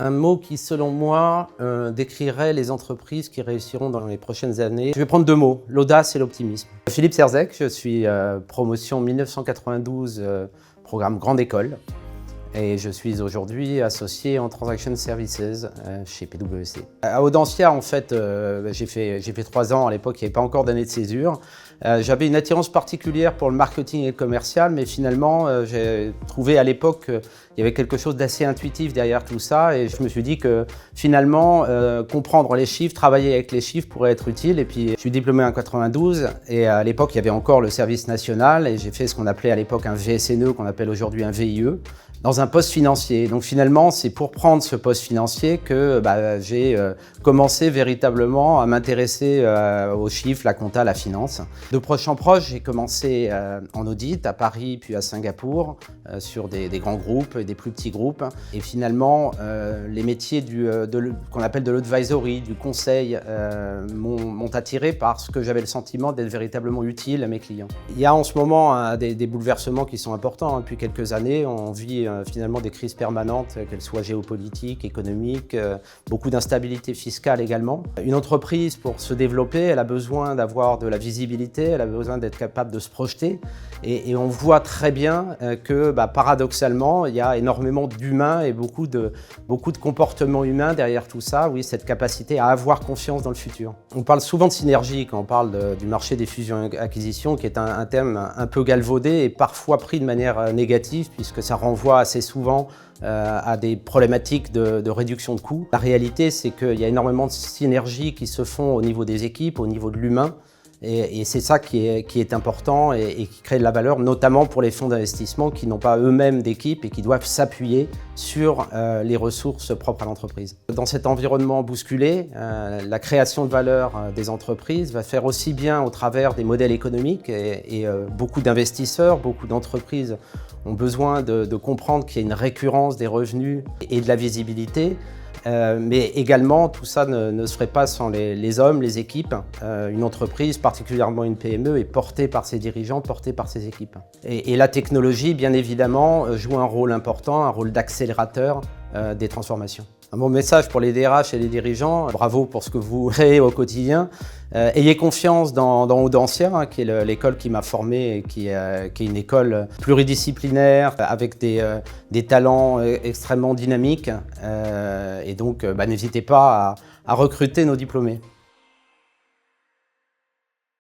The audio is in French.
Un mot qui, selon moi, décrirait les entreprises qui réussiront dans les prochaines années. Je vais prendre deux mots, l'audace et l'optimisme. Philippe Serzec, je suis promotion 1992, programme Grande École. Et je suis aujourd'hui associé en Transaction Services chez PwC. À Audencia, en fait, j'ai fait 3 ans. À l'époque, il n'y avait pas encore d'année de césure. J'avais une attirance particulière pour le marketing et le commercial, mais finalement, j'ai trouvé à l'époque qu'il y avait quelque chose d'assez intuitif derrière tout ça. Et je me suis dit que finalement, comprendre les chiffres, travailler avec les chiffres pourrait être utile. Et puis, je suis diplômé en 92 et à l'époque, il y avait encore le service national et j'ai fait ce qu'on appelait à l'époque un VSNE, qu'on appelle aujourd'hui un VIE, dans un poste financier. Donc finalement, c'est pour prendre ce poste financier que j'ai commencé véritablement à m'intéresser aux chiffres, la compta, la finance. De proche en proche, j'ai commencé en audit à Paris puis à Singapour sur des grands groupes et des plus petits groupes. Et finalement, les métiers qu'on appelle de l'advisory, du conseil, m'ont attiré parce que j'avais le sentiment d'être véritablement utile à mes clients. Il y a en ce moment des bouleversements qui sont importants. Depuis quelques années, on vit finalement des crises permanentes, qu'elles soient géopolitiques, économiques, beaucoup d'instabilité fiscale également. Une entreprise, pour se développer, elle a besoin d'avoir de la visibilité, elle a besoin d'être capable de se projeter. Et on voit très bien que paradoxalement, il y a énormément d'humains et beaucoup de comportements humains derrière tout ça. Oui, cette capacité à avoir confiance dans le futur. On parle souvent de synergie quand on parle du marché des fusions-acquisitions, qui est un thème un peu galvaudé et parfois pris de manière négative, puisque ça renvoie assez souvent à des problématiques de réduction de coûts. La réalité, c'est qu'il y a énormément de synergies qui se font au niveau des équipes, au niveau de l'humain. Et c'est ça qui est important et qui crée de la valeur, notamment pour les fonds d'investissement qui n'ont pas eux-mêmes d'équipe et qui doivent s'appuyer sur les ressources propres à l'entreprise. Dans cet environnement bousculé, la création de valeur des entreprises va faire aussi bien au travers des modèles économiques et beaucoup d'investisseurs, beaucoup d'entreprises ont besoin de comprendre qu'il y a une récurrence des revenus et de la visibilité. Mais également, tout ça ne se ferait pas sans les hommes, les équipes. Une entreprise, particulièrement une PME, est portée par ses dirigeants, portée par ses équipes. Et la technologie, bien évidemment, joue un rôle important, un rôle d'accélérateur des transformations. Mon message pour les DRH et les dirigeants, bravo pour ce que vous créez au quotidien. Ayez confiance dans Audencia, qui est l'école qui m'a formé et qui est une école pluridisciplinaire avec des talents extrêmement dynamiques. Et donc, n'hésitez pas à recruter nos diplômés.